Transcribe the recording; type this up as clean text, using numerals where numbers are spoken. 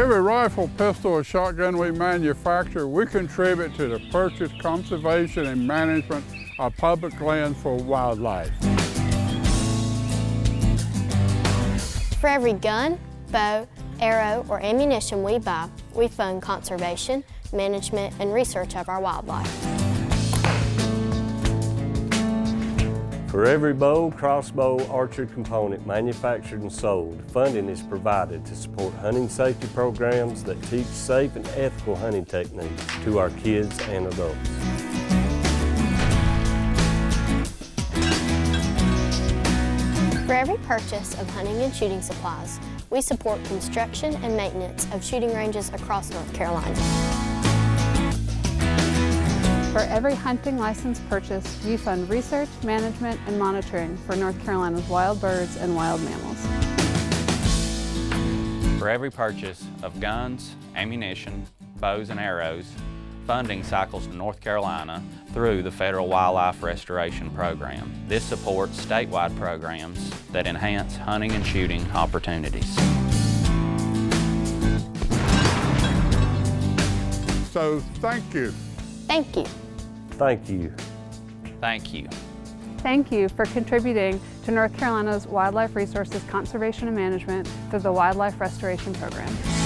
every rifle, pistol, or shotgun we manufacture, we contribute to the purchase, conservation, and management of public lands for wildlife. For every gun, bow, arrow, or ammunition we buy, we fund conservation, management, and research of our wildlife. For every bow, crossbow, archery component manufactured and sold, funding is provided to support hunting safety programs that teach safe and ethical hunting techniques to our kids and adults. For every purchase of hunting and shooting supplies, we support construction and maintenance of shooting ranges across North Carolina. For every hunting license purchased, you fund research, management, and monitoring for North Carolina's wild birds and wild mammals. For every purchase of guns, ammunition, bows, and arrows, funding cycles to North Carolina through the Federal Wildlife Restoration Program. This supports statewide programs that enhance hunting and shooting opportunities. So thank you. Thank you. Thank you. Thank you. Thank you for contributing to North Carolina's wildlife resources conservation and management through the Wildlife Restoration Program.